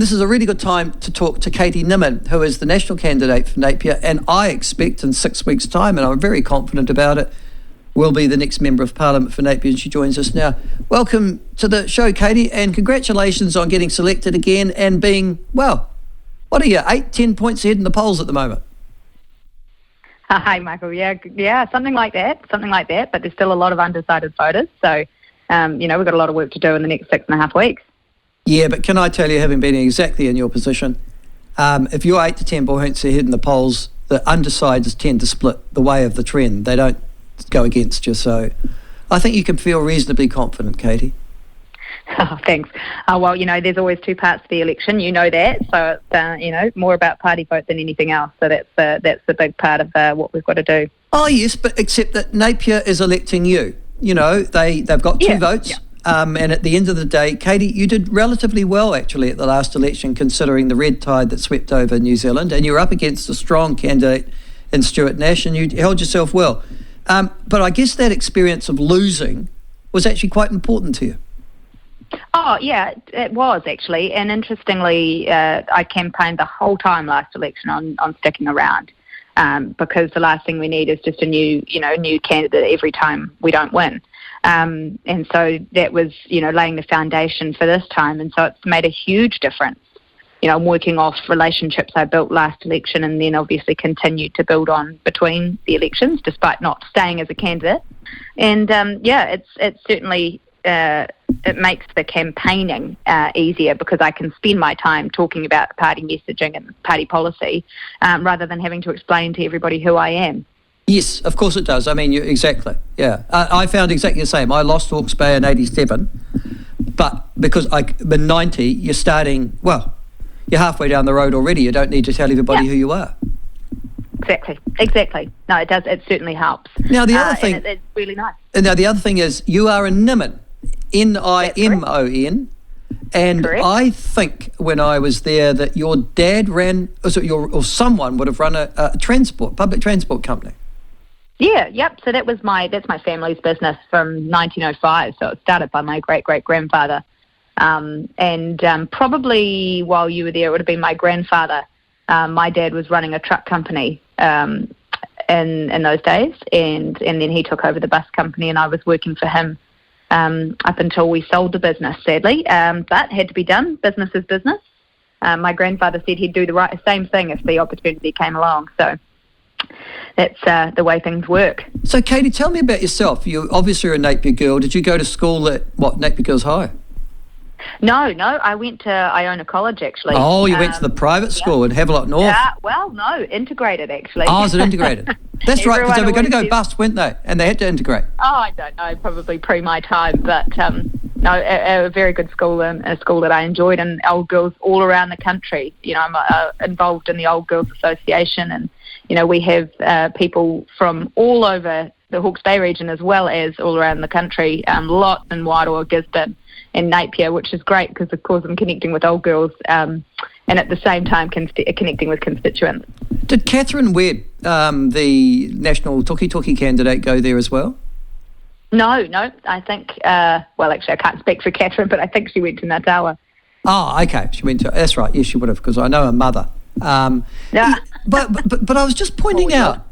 this is a really good time to talk to Katie Nimon, who is the national candidate for Napier, and I expect in 6 weeks' time, and I'm very confident about it, will be the next Member of Parliament for Napier, and she joins us now. Welcome to the show, Katie, and congratulations on getting selected again and being, well, what are you, 8-10 points ahead in the polls at the moment? Hi, Michael. Yeah, something like that, but there's still a lot of undecided voters, so, we've got a lot of work to do in the next 6.5 weeks. Yeah, but can I tell you, having been exactly in your position, if you're 8 to 10 points ahead in the polls, the undecideds tend to split the way of the trend. They don't go against you. So I think you can feel reasonably confident, Katie. Oh, thanks. Well, there's always two parts to the election. You know that. So it's, more about party vote than anything else. So that's the big part of what we've got to do. Oh, yes, but except that Napier is electing you. They've got two votes. Yeah. And at the end of the day, Katie, you did relatively well, actually, at the last election, considering the red tide that swept over New Zealand, and you were up against a strong candidate in Stuart Nash, and you held yourself well. But I guess that experience of losing was actually quite important to you. Oh, yeah, it was, actually. And interestingly, I campaigned the whole time last election on sticking around, because the last thing we need is just a new candidate every time we don't win. And so that was, laying the foundation for this time. And so it's made a huge difference. I'm working off relationships I built last election and then obviously continued to build on between the elections, despite not staying as a candidate. And, it's certainly, it makes the campaigning easier because I can spend my time talking about party messaging and party policy rather than having to explain to everybody who I am. Yes, of course it does. I mean, exactly. Yeah, I found exactly the same. I lost Hawke's Bay in '87, but because in '90, you're starting. Well, you're halfway down the road already. You don't need to tell everybody who you are. Exactly. No, it does. It certainly helps. Now the other thing, it's really nice. Now the other thing is, you are a Nimon, Nimon. And correct. I think when I was there that your dad ran, or someone would have run a public transport company. Yeah, yep. So that's my family's business from 1905. So it started by my great-great-grandfather. And probably while you were there, it would have been my grandfather. My dad was running a truck company in those days. And then he took over the bus company and I was working for him up until we sold the business, sadly. But had to be done. Business is business. My grandfather said he'd do the same thing if the opportunity came along. So that's the way things work. So, Katie, tell me about yourself. You obviously are a Napier girl. Did you go to school at, Napier Girls High? No, I went to Iona College, actually. Oh, you went to the private school in Havelock North? Yeah, well, no, integrated, actually. Oh, is it integrated? That's right, because they were going to go bust, weren't they? And they had to integrate. Oh, I don't know, probably pre my time, but no, a very good school and a school that I enjoyed, and old girls all around the country. I'm involved in the Old Girls Association, and, we have people from all over the Hawke's Bay region as well as all around the country, lots in Wairoa, Gisborne and Napier, which is great because, of course, I'm connecting with old girls and at the same time connecting with constituents. Did Catherine Webb, the national Toki candidate, go there as well? No, I think, actually I can't speak for Catherine, but I think she went to Ngātawa. Oh, okay, she went to, that's right, yes, she would have, because I know her mother. Yeah. But I was just pointing out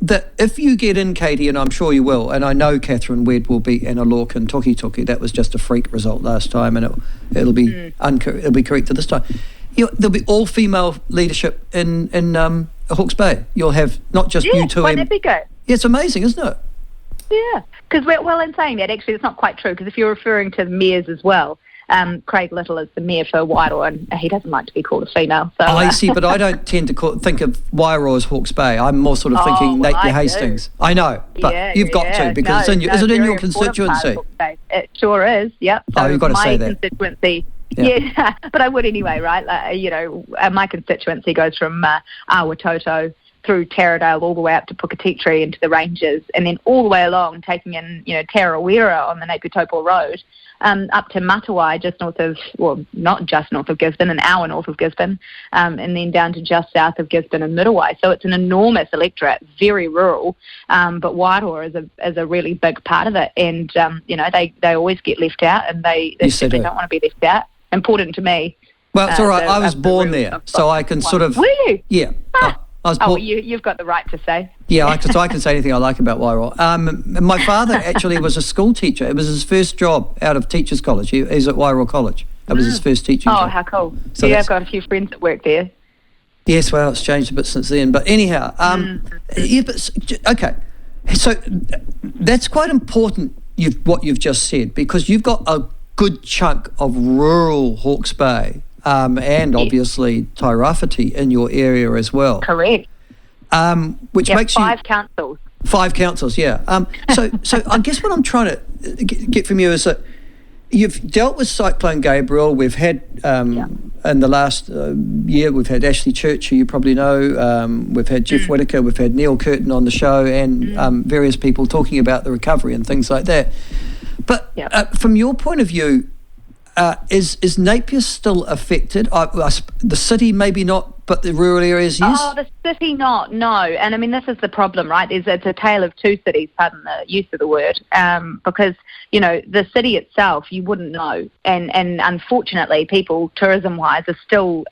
that if you get in, Katie, and I'm sure you will, and I know Catherine Webb will beat Anna Lorcan and Toki, that was just a freak result last time, and it'll be it'll be corrected this time. There'll be all female leadership in Hawke's Bay. You'll have not just you two. Won't that be good? Yeah, it's amazing, isn't it? Yeah, because in saying that, actually, it's not quite true. Because if you're referring to the mayors as well. Craig Little is the mayor for Wairoa, and he doesn't like to be called a female. So, I see, but I don't tend to think of Wairoa as Hawke's Bay. I'm more sort of thinking Napier Hastings. I know, but you've got to, because is it in your constituency? It sure is, yep. So you've got to say that. My constituency, yeah, but I would anyway, right? My constituency goes from Awatoto through Taradale all the way up to Puketitri into the Ranges, and then all the way along, taking in, Tarawera on the Napier Taupo Road, up to Matawai, not just north of Gisborne, an hour north of Gisborne, and then down to just south of Gisborne and Midawai. So it's an enormous electorate, very rural, but Wairoa is a really big part of it, and they always get left out, and they certainly don't want to be left out. Important to me. Well, it's all right. I was born there, so I can sort of... Were you? Yeah. I was born... you've got the right to say. Yeah, I can say anything I like about Wairoa. My father actually was a school teacher. It was his first job out of teachers' college. He's at Wairoa College. That was his first teaching job. Oh, how cool. So I've got a few friends that work there. Yes, well, it's changed a bit since then. But anyhow, okay. So that's quite important, what you've just said, because you've got a good chunk of rural Hawke's Bay and obviously Tairāwhiti in your area as well. Correct. Which makes you... 5 councils. 5 councils, yeah. So I guess what I'm trying to get from you is that you've dealt with Cyclone Gabriel. We've had, in the last year, we've had Ashley Church, who you probably know. We've had Jeff Whitaker, we've had Neil Curtin on the show, and various people talking about the recovery and things like that. But from your point of view, is Napier still affected? The city maybe not, but the rural areas, yes? Oh, the city not, no. And I mean, this is the problem, right? It's a tale of two cities, pardon the use of the word, because, the city itself, you wouldn't know. And unfortunately, people, tourism-wise, are still,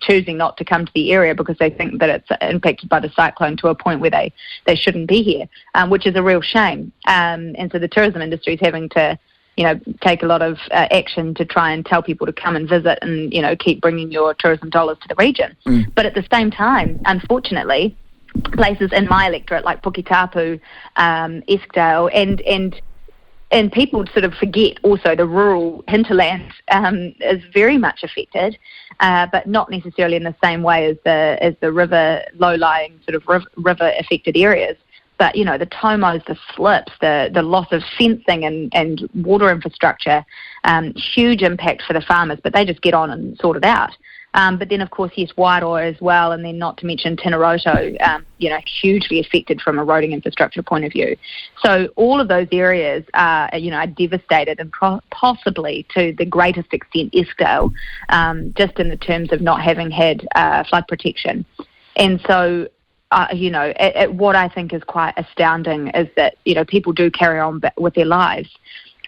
choosing not to come to the area because they think that it's impacted by the cyclone to a point where they shouldn't be here, which is a real shame. And so the tourism industry is having to take a lot of action to try and tell people to come and visit and, keep bringing your tourism dollars to the region. But at the same time, unfortunately, places in my electorate like Puketapu, Eskdale, and people sort of forget also the rural hinterland is very much affected, but not necessarily in the same way as the river, low-lying sort of river-affected areas. But, the tomos, the slips, the loss of fencing and water infrastructure, huge impact for the farmers, but they just get on and sort it out. But then, of course, yes, Wairoa as well, and then not to mention Tineroto, hugely affected from a roading infrastructure point of view. So all of those areas are devastated, and possibly to the greatest extent Eskdale, just in the terms of not having had flood protection. And so... what I think is quite astounding is that, people do carry on with their lives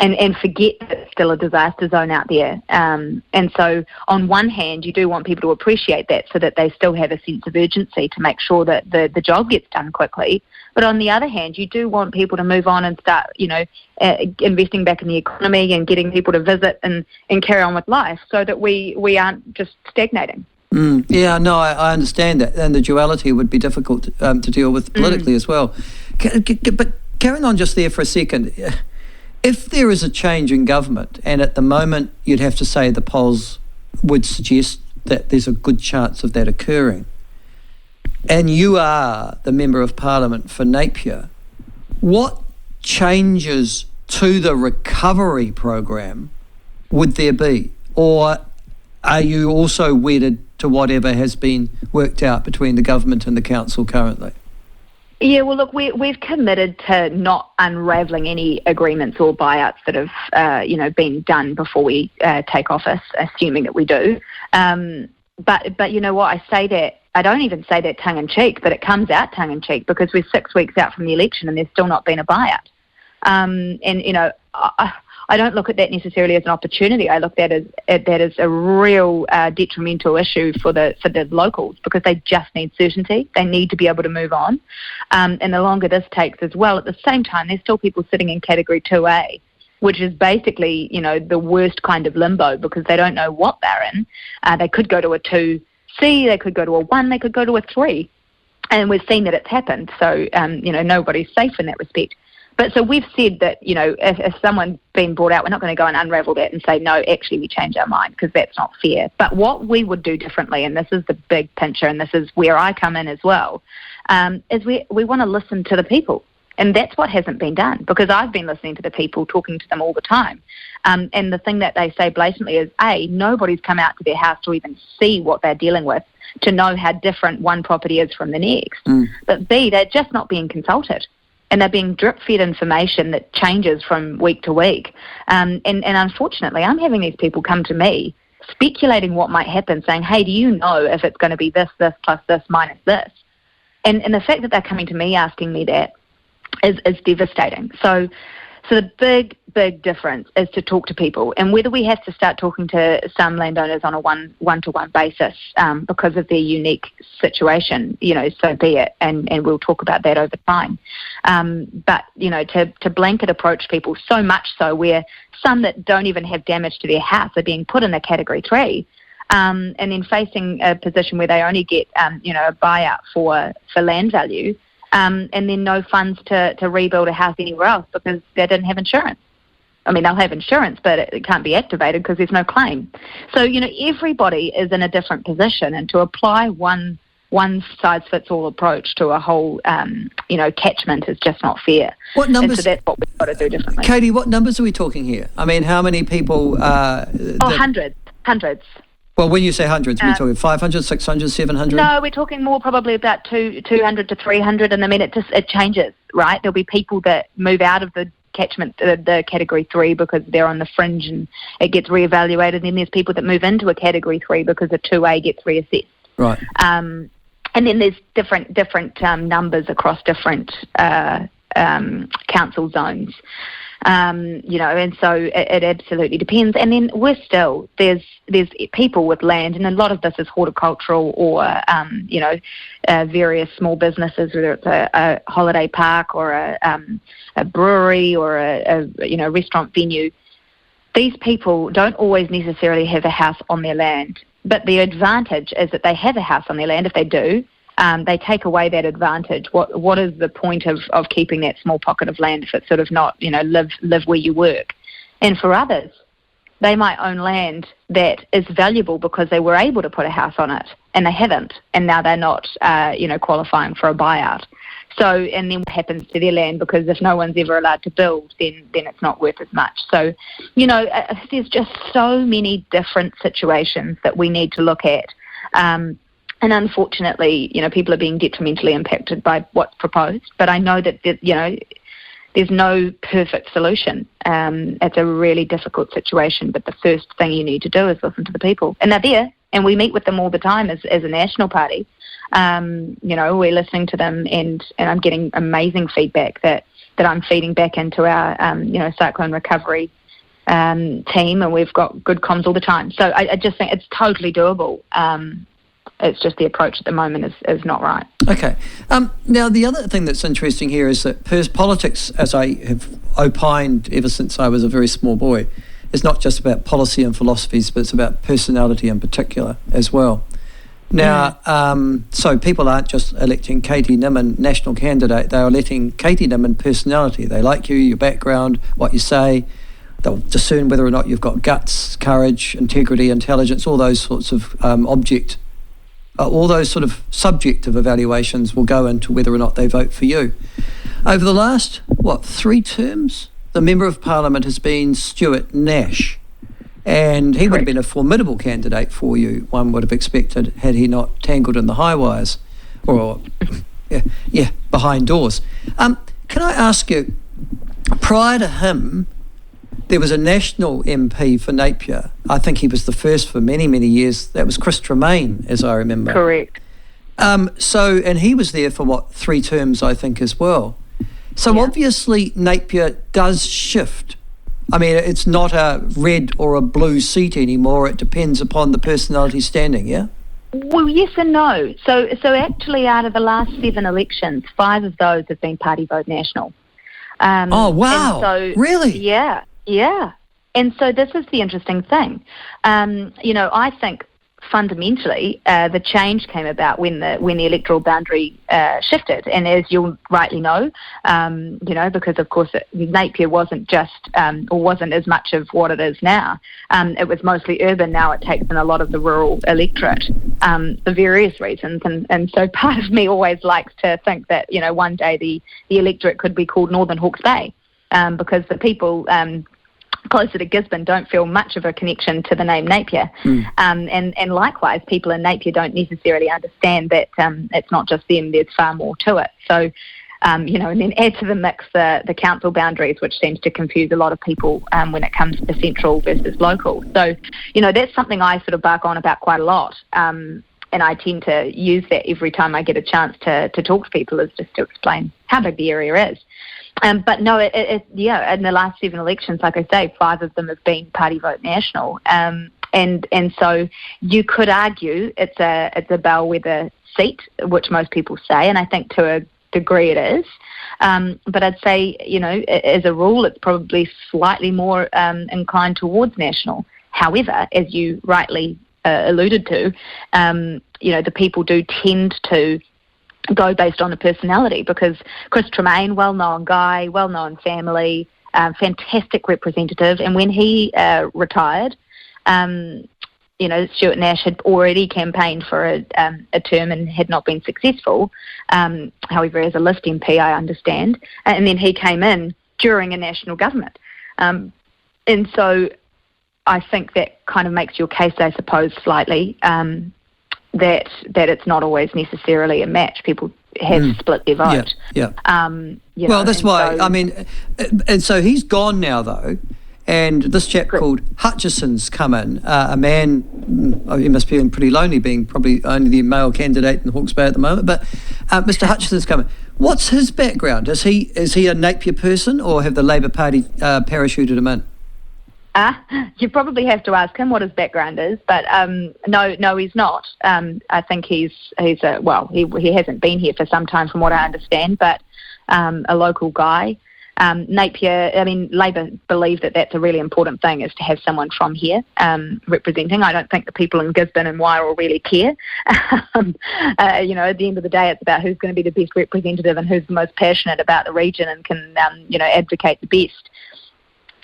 and forget that it's still a disaster zone out there. And so on one hand, you do want people to appreciate that so that they still have a sense of urgency to make sure that the job gets done quickly. But on the other hand, you do want people to move on and start, investing back in the economy and getting people to visit and carry on with life so that we aren't just stagnating. Yeah, no, I understand that, and the duality would be difficult to deal with politically as well. But carrying on just there for a second, if there is a change in government, and at the moment you'd have to say the polls would suggest that there's a good chance of that occurring, and you are the Member of Parliament for Napier, what changes to the recovery program would there be? Or are you also wedded to whatever has been worked out between the government and the council currently? Yeah, well, look, we've committed to not unravelling any agreements or buyouts that have, been done before we take office, assuming that we do. But you know what, I say that, I don't even say that tongue-in-cheek, but it comes out tongue-in-cheek because we're 6 weeks out from the election and there's still not been a buyout. I don't look at that necessarily as an opportunity. I look at that as a real detrimental issue for the locals because they just need certainty. They need to be able to move on. And the longer this takes as well, at the same time, there's still people sitting in Category 2A, which is basically, the worst kind of limbo because they don't know what they're in. They could go to a 2C, they could go to a 1, they could go to a 3. And we've seen that it's happened. So, nobody's safe in that respect. But so we've said that, if someone's been brought out, we're not going to go and unravel that and say, no, actually we changed our mind because that's not fair. But what we would do differently, and this is the big picture, and this is where I come in as well, is we want to listen to the people. And that's what hasn't been done because I've been listening to the people, talking to them all the time. And the thing that they say blatantly is, A, nobody's come out to their house to even see what they're dealing with, to know how different one property is from the next. But B, they're just not being consulted. And they're being drip-fed information that changes from week to week. And unfortunately, I'm having these people come to me speculating what might happen, saying, hey, do you know if it's going to be this plus this minus this? And the fact that they're coming to me asking me that is devastating. So So the big difference is to talk to people, and whether we have to start talking to some landowners on a one-to-one basis because of their unique situation, so be it, and we'll talk about that over time. But, to blanket approach people, so much so where some that don't even have damage to their house are being put in a Category 3, and then facing a position where they only get, a buyout for land value, and then no funds to rebuild a house anywhere else because they didn't have insurance. I mean, they'll have insurance, but it can't be activated because there's no claim. So, everybody is in a different position, and to apply one size-fits-all approach to a whole, catchment is just not fair. What numbers? And so that's what we've got to do differently. Katie, what numbers are we talking here? I mean, how many people? Hundreds. Well, when you say hundreds, are we talking 500, 600, 700? No, we're talking more probably about 200 to 300, and I mean, it changes, right? There'll be people that move out of the catchment, the Category 3 because they're on the fringe and it gets reevaluated, and then there's people that move into a Category 3 because a 2A gets reassessed. Right. And then there's different numbers across different council zones. And so it absolutely depends. And then there's people with land, and a lot of this is horticultural or, various small businesses, whether it's a holiday park or a brewery or a restaurant venue. These people don't always necessarily have a house on their land, but the advantage is that they have a house on their land. If they do, they take away that advantage. What is the point of keeping that small pocket of land if it's sort of not, live where you work? And for others, they might own land that is valuable because they were able to put a house on it and they haven't, and now they're not, qualifying for a buyout. So, and then what happens to their land? Because if no one's ever allowed to build, then it's not worth as much. So, there's just so many different situations that we need to look at. And unfortunately, people are being detrimentally impacted by what's proposed. But I know that, there's no perfect solution. It's a really difficult situation. But the first thing you need to do is listen to the people. And they're there, and we meet with them all the time as a national party. We're listening to them, and I'm getting amazing feedback that I'm feeding back into our, cyclone recovery team, and we've got good comms all the time. So I just think it's totally doable. It's just the approach at the moment is not right. Okay. Now, the other thing that's interesting here is that politics, as I have opined ever since I was a very small boy, is not just about policy and philosophies, but it's about personality in particular as well. Now, so people aren't just electing Katie Nimon, national candidate, they're electing Katie Nimon personality. They like you, your background, what you say. They'll discern whether or not you've got guts, courage, integrity, intelligence, all those sorts of all those sort of subjective evaluations will go into whether or not they vote for you. Over the last, 3 terms, the Member of Parliament has been Stuart Nash, and he would have been a formidable candidate for you, one would have expected, had he not tangled in the high wires, or, behind doors. Can I ask you, prior to him, there was a national MP for Napier. I think he was the first for many, many years. That was Chris Tremaine, as I remember. Correct. And he was there for 3 terms, I think, as well. So obviously Napier does shift. I mean, it's not a red or a blue seat anymore. It depends upon the personality standing, yeah? Well, yes and no. So actually, out of the last 7 elections, 5 of those have been party vote national. Oh, wow. Really? Yeah. And so this is the interesting thing. I think fundamentally the change came about when the electoral boundary shifted. And as you'll rightly know, because of course Napier wasn't just or wasn't as much of what it is now. It was mostly urban. Now it takes in a lot of the rural electorate for various reasons. And so part of me always likes to think that, one day the electorate could be called Northern Hawke's Bay because the people closer to Gisborne don't feel much of a connection to the name Napier. And likewise, people in Napier don't necessarily understand that it's not just them, there's far more to it. So, and then add to the mix the council boundaries, which seems to confuse a lot of people when it comes to central versus local. So, that's something I sort of bark on about quite a lot. and I tend to use that every time I get a chance to talk to people, is just to explain how big the area is. But no, in the last 7 elections, like I say, 5 of them have been Party Vote National. And so you could argue it's a bellwether seat, which most people say, and I think to a degree it is. But I'd say, as a rule, it's probably slightly more inclined towards national. However, as you rightly alluded to, the people do tend to go based on the personality, because Chris Tremaine, well-known guy, well-known family, fantastic representative, and when he retired, Stuart Nash had already campaigned for a term and had not been successful, however, as a list MP, I understand, and then he came in during a national government. And so I think that kind of makes your case, I suppose, slightly, that it's not always necessarily a match. People have split their vote. Yeah. Well, that's why, and so he's gone now, though, and this chap called Hutchison's come in, a man, he must be feeling pretty lonely, being probably only the male candidate in Hawke's Bay at the moment, but Mr. Hutchison's come in. What's his background? Is he a Napier person, or have the Labour Party parachuted him in? You probably have to ask him what his background is, but no, he's not. I think he hasn't been here for some time, from what I understand, but a local guy. Napier, Labour believe that that's a really important thing, is to have someone from here representing. I don't think the people in Gisborne and Wairoa really care. At the end of the day, it's about who's going to be the best representative and who's the most passionate about the region and can, advocate the best.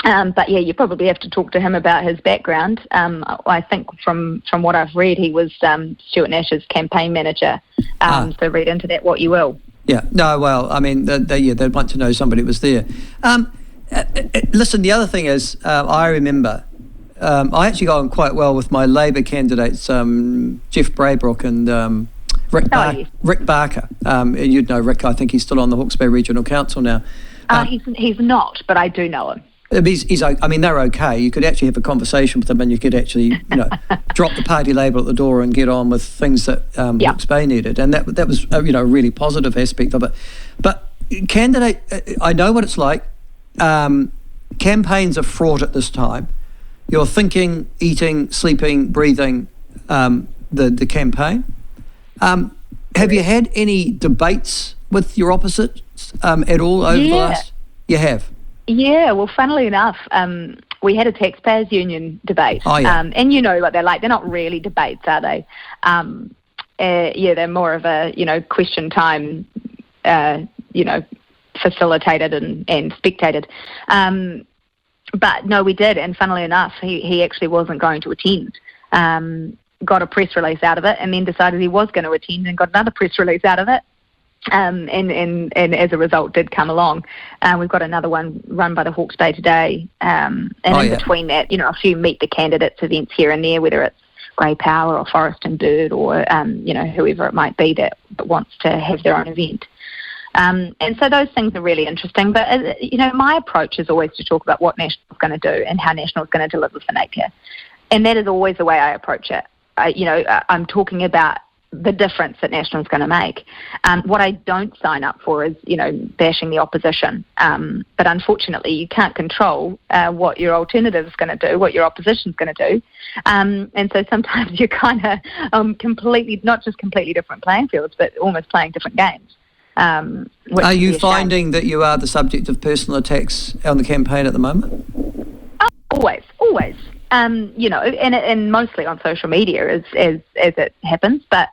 But yeah, you probably have to talk to him about his background. I think from what I've read, he was Stuart Nash's campaign manager. So read into that what you will. Yeah, no, well, they'd want to know somebody was there. Listen, the other thing is, I remember, I actually got on quite well with my Labour candidates, Jeff Braybrook and Rick Barker. And you'd know Rick, I think he's still on the Hawke's Bay Regional Council now. He's not, but I do know him. They're okay. You could actually have a conversation with them, and you could actually, drop the party label at the door and get on with things that Hawke's Bay needed, and that was a really positive aspect of it. But candidate, I know what it's like. Campaigns are fraught at this time. You're thinking, eating, sleeping, breathing the campaign. Have you had any debates with your opposites at all over the last? You have. Yeah, well, funnily enough, we had a taxpayers union debate, and what they're like. They're not really debates, are they? They're more of a question time, facilitated and spectated. But no, we did, and funnily enough, he actually wasn't going to attend. Got a press release out of it, and then decided he was going to attend, and got another press release out of it. And as a result did come along. We've got another one run by the Hawke's Bay today, and between that, a few meet the candidates events here and there, whether it's Grey Power or Forest and Bird or whoever it might be that wants to have their own event. And so those things are really interesting. But my approach is always to talk about what National's going to do and how National's going to deliver for Napier, and that is always the way I approach it. I'm talking about the difference that National's going to make. What I don't sign up for is, bashing the opposition. But unfortunately, you can't control what your alternative is going to do, what your opposition's going to do. And so sometimes you're kind of completely, not just completely different playing fields, but almost playing different games. Are you finding that you are the subject of personal attacks on the campaign at the moment? Always. And mostly on social media as it happens, but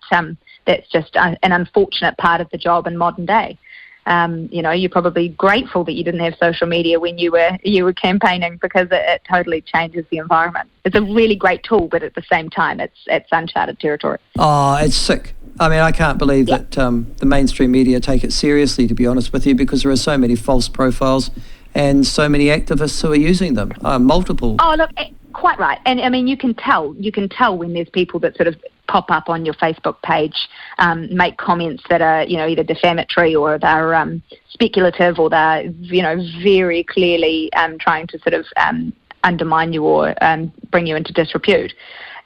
that's just an unfortunate part of the job in modern day. You're probably grateful that you didn't have social media when you were campaigning, because it totally changes the environment. It's a really great tool, but at the same time, it's uncharted territory. Oh, it's sick. I can't believe that the mainstream media take it seriously, to be honest with you, because there are so many false profiles and so many activists who are using them, multiple. Oh, look, quite right. And you can tell when there's people that sort of pop up on your Facebook page, make comments that are, either defamatory or they're speculative, or they're, very clearly trying to sort of undermine you or bring you into disrepute.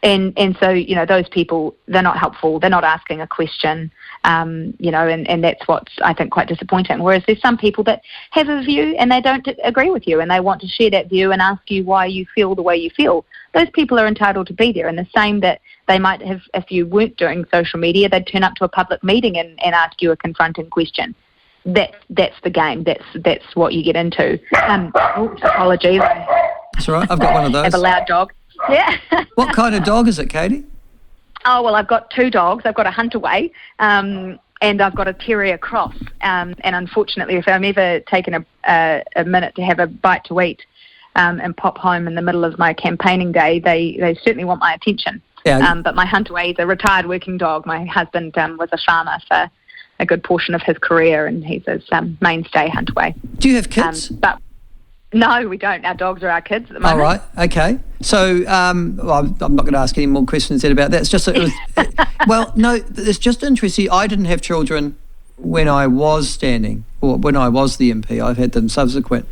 And so, those people, they're not helpful. They're not asking a question, and that's what's, I think, quite disappointing. Whereas there's some people that have a view and they don't agree with you and they want to share that view and ask you why you feel the way you feel. Those people are entitled to be there. And the same that they might have, if you weren't doing social media, they'd turn up to a public meeting and ask you a confronting question. That's the game. That's what you get into. Apologies. That's all right. I've got one of those. I have a loud dog. Yeah. What kind of dog is it, Katie? Oh, well, I've got two dogs. I've got a Huntaway and I've got a Terrier Cross. And unfortunately, if I'm ever taking a minute to have a bite to eat and pop home in the middle of my campaigning day, they certainly want my attention. Yeah. But my Huntaway is a retired working dog. My husband was a farmer for a good portion of his career, and he's his mainstay Huntaway. Do you have kids? But no, we don't. Our dogs are our kids at the moment. All right, okay. So, I'm not going to ask any more questions then about that. It's just that it was... well, no, it's just interesting. I didn't have children when I was standing, or when I was the MP. I've had them subsequent.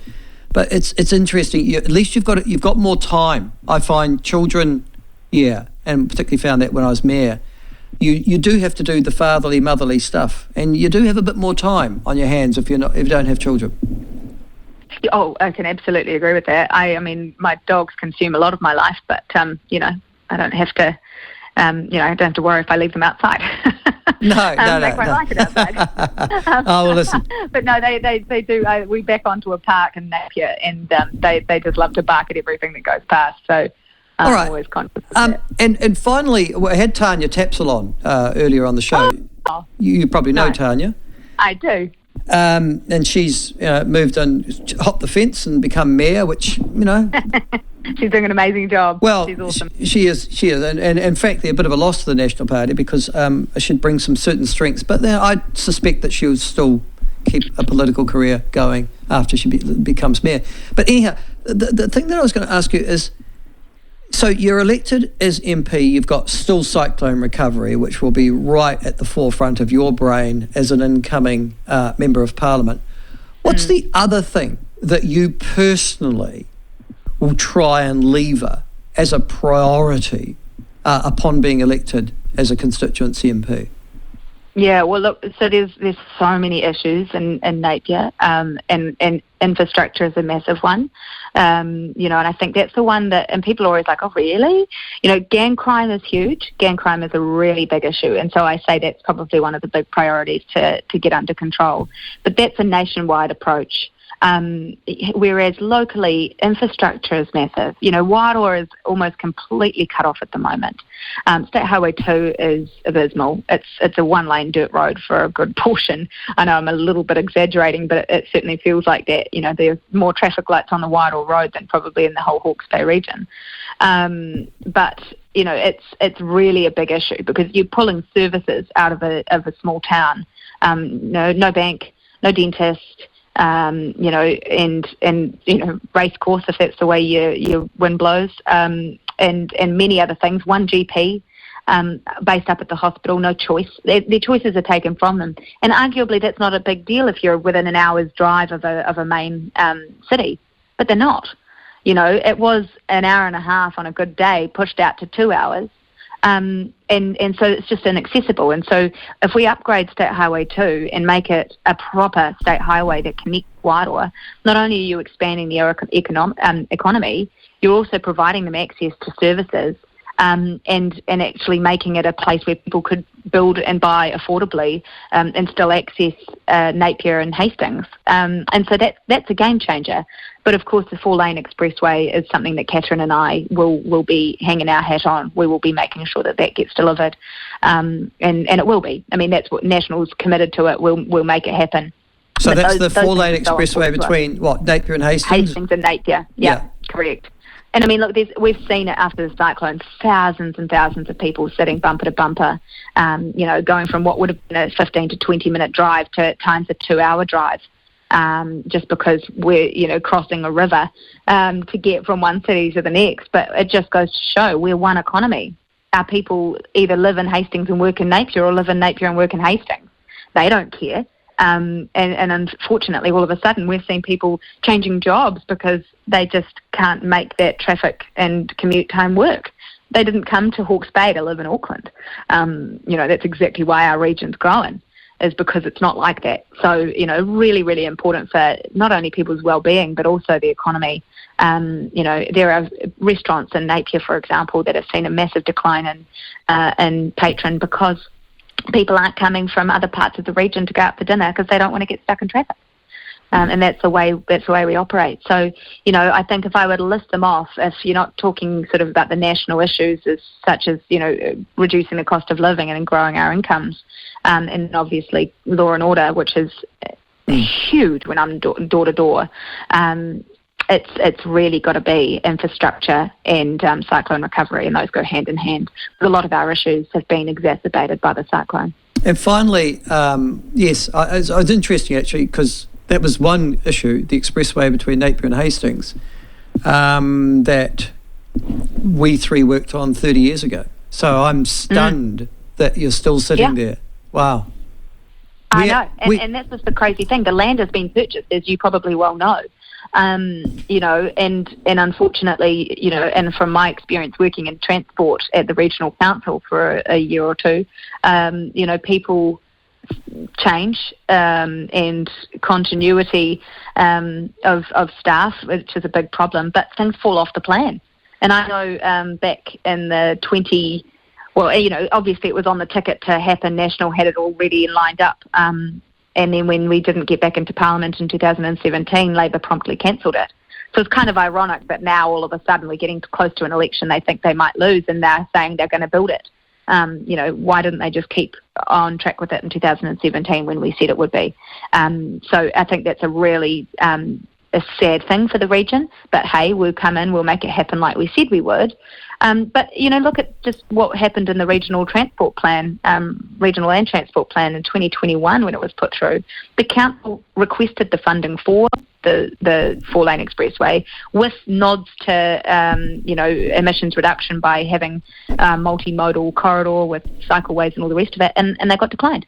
But it's interesting. At least you've got more time. I find children, and particularly found that when I was mayor, you do have to do the fatherly, motherly stuff, and you do have a bit more time on your hands if you don't have children. Oh, I can absolutely agree with that. I mean, my dogs consume a lot of my life, but I don't have to. I don't have to worry if I leave them outside. No, they quite like it outside. Oh, well, listen. But no, they do. We back onto a park in Napier, and they just love to bark at everything that goes past. So all right. I'm always conscious of that. And finally, I had Tanya Tapsell on earlier on the show. Oh. You probably know Tanya. I do. And she's moved on, hopped the fence and become mayor, which, She's doing an amazing job. Well, she's awesome. She is. And in fact, they're a bit of a loss to the National Party because she'd bring some certain strengths. But I suspect that she'll still keep a political career going after she becomes mayor. But anyhow, the thing that I was going to ask you is, so you're elected as MP, you've got still cyclone recovery, which will be right at the forefront of your brain as an incoming Member of Parliament. What's the other thing that you personally will try and lever as a priority upon being elected as a constituency MP? Yeah, well, look, so there's so many issues in Napier, and infrastructure is a massive one, and I think that's the one that, and people are always like, oh, really? Gang crime is huge. Gang crime is a really big issue, and so I say that's probably one of the big priorities to get under control. But that's a nationwide approach. Whereas locally, infrastructure is massive. Wairoa is almost completely cut off at the moment. State Highway 2 is abysmal. It's a one-lane dirt road for a good portion. I know I'm a little bit exaggerating, but it certainly feels like that. There's more traffic lights on the Wairoa road than probably in the whole Hawke's Bay region. But it's really a big issue because you're pulling services out of a small town. No bank, no dentist. And race course if that's the way your wind blows, and many other things. One GP based up at the hospital, no choice. Their choices are taken from them, and arguably that's not a big deal if you're within an hour's drive of a main city, but they're not. It was an hour and a half on a good day, pushed out to 2 hours. And so it's just inaccessible. And so if we upgrade State Highway 2 and make it a proper state highway that connects Wairoa, not only are you expanding the economy, you're also providing them access to services and actually making it a place where people could build and buy affordably and still access Napier and Hastings. And so that's a game changer. But of course, the 4-lane expressway is something that Catherine and I will be hanging our hat on. We will be making sure that gets delivered, and it will be. I mean, that's what National's committed to it. We'll make it happen. So but that's the 4-lane expressway between Napier and Hastings? Hastings and Napier. Yeah, correct. And I mean, look, we've seen it after the cyclone, thousands and thousands of people sitting bumper to bumper, going from what would have been a 15 to 20-minute drive to at times a 2-hour drive, just because we're, crossing a river to get from one city to the next. But it just goes to show we're one economy. Our people either live in Hastings and work in Napier or live in Napier and work in Hastings. They don't care. And unfortunately, all of a sudden, we've seen people changing jobs because they just can't make that traffic and commute time work. They didn't come to Hawke's Bay to live in Auckland. That's exactly why our region's growing, is because it's not like that. So, really, really important for not only people's well-being, but also the economy. There are restaurants in Napier, for example, that have seen a massive decline in patron because people aren't coming from other parts of the region to go out for dinner because they don't want to get stuck in traffic. And that's the way we operate. So, I think if I were to list them off, if you're not talking sort of about the national issues such as, reducing the cost of living and growing our incomes, and obviously law and order, which is huge when I'm door to door, it's really got to be infrastructure and cyclone recovery, and those go hand in hand. But a lot of our issues have been exacerbated by the cyclone. And finally, yes, it was interesting actually, because that was one issue, the expressway between Napier and Hastings, that we three worked on 30 years ago. So I'm stunned that you're still sitting there. Wow. I know. And that's just the crazy thing. The land has been purchased, as you probably well know. And unfortunately, and from my experience working in transport at the regional council for a year or two, people change and continuity of staff, which is a big problem, but things fall off the plan. And I know back in the obviously it was on the ticket to happen. National had it already lined up. And then when we didn't get back into Parliament in 2017, Labor promptly cancelled it. So it's kind of ironic that now all of a sudden we're getting close to an election they think they might lose, and they're saying they're going to build it. Why didn't they just keep on track with it in 2017 when we said it would be? So I think that's a really a sad thing for the region. But hey, we'll come in, we'll make it happen like we said we would. But look at just what happened in the regional transport plan, regional land transport plan in 2021 when it was put through. The council requested the funding for the four-lane expressway with nods to emissions reduction by having a multimodal corridor with cycleways and all the rest of it, and they got declined.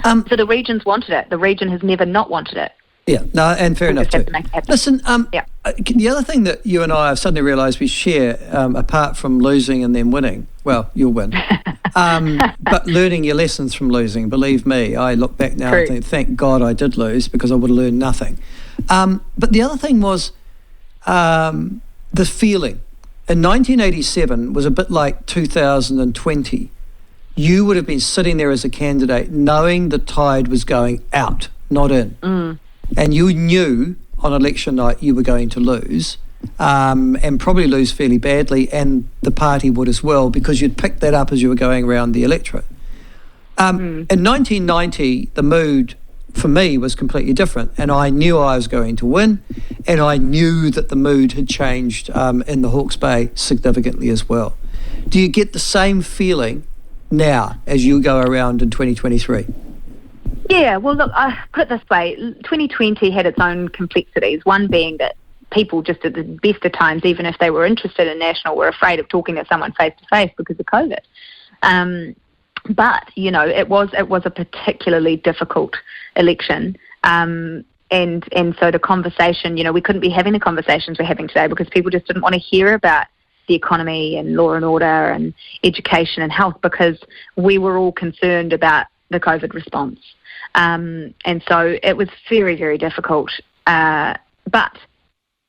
So the region's wanted it. The region has never not wanted it. Yeah, no, and fair enough too. Listen, the other thing that you and I have suddenly realised we share, apart from losing and then winning, well, you'll win, but learning your lessons from losing, believe me, I look back now and think, thank God I did lose, because I would have learned nothing. But the other thing was the feeling. In 1987 was a bit like 2020. You would have been sitting there as a candidate knowing the tide was going out, not in. And you knew on election night you were going to lose, and probably lose fairly badly, and the party would as well, because you'd picked that up as you were going around the electorate. In 1990, the mood for me was completely different, and I knew I was going to win, and I knew that the mood had changed in the Hawke's Bay significantly as well. Do you get the same feeling now as you go around in 2023? Yeah, well, look, I put it this way. 2020 had its own complexities, one being that people just at the best of times, even if they were interested in national, were afraid of talking to someone face-to-face because of COVID. But, it was a particularly difficult election. And so the conversation, we couldn't be having the conversations we're having today because people just didn't want to hear about the economy and law and order and education and health, because we were all concerned about the COVID response. And so it was very, very difficult. But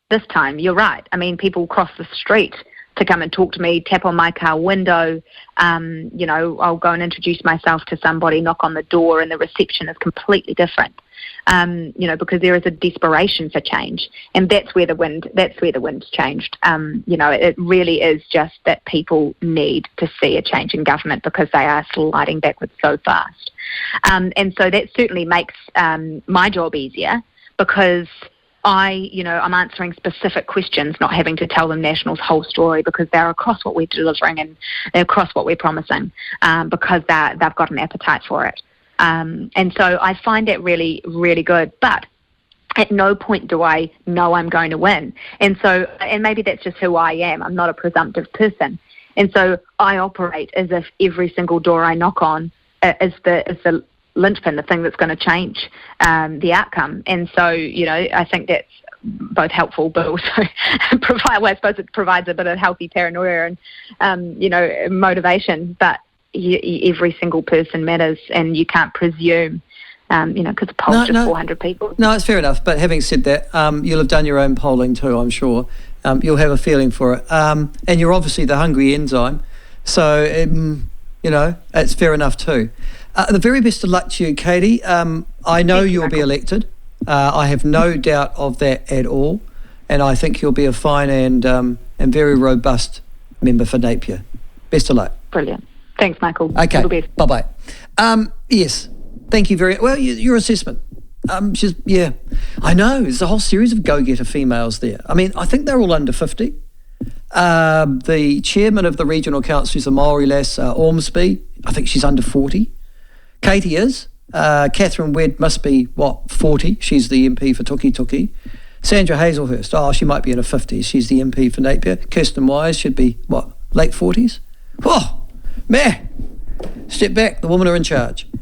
this time, you're right. I mean, people cross the street to come and talk to me, tap on my car window. I'll go and introduce myself to somebody, knock on the door, and the reception is completely different. Because there is a desperation for change, and that's where the wind's changed. It really is just that people need to see a change in government because they are sliding backwards so fast. And so that certainly makes my job easier, because I'm answering specific questions, not having to tell them National's whole story, because they're across what we're delivering and they're across what we're promising, because they've got an appetite for it. And so I find that really, really good. But at no point do I know I'm going to win. And maybe that's just who I am. I'm not a presumptive person. And so I operate as if every single door I knock on is the linchpin, the thing that's going to change the outcome. And so, I think that's both helpful, but also I suppose it provides a bit of healthy paranoia and, motivation. But every single person matters, and you can't presume, because the poll's just 400 people. No, it's fair enough. But having said that, you'll have done your own polling too, I'm sure. You'll have a feeling for it. And you're obviously the hungry enzyme. So, it's fair enough too. The very best of luck to you, Katie. I know you'll be elected. I have no doubt of that at all. And I think you'll be a fine and very robust member for Napier. Best of luck. Brilliant. Thanks, Michael. Okay. Bye-bye. Yes. Thank you very well. Your assessment. I know. There's a whole series of go-getter females there. I mean, I think they're all under 50. The chairman of the regional council is a Maori lass, Ormsby. I think she's under 40. Katie is. Catherine Wedd must be, 40? She's the MP for Tuki. Sandra Hazelhurst, she might be in her 50s. She's the MP for Napier. Kirsten Wise should be, late 40s? Oh, man. Step back. The women are in charge.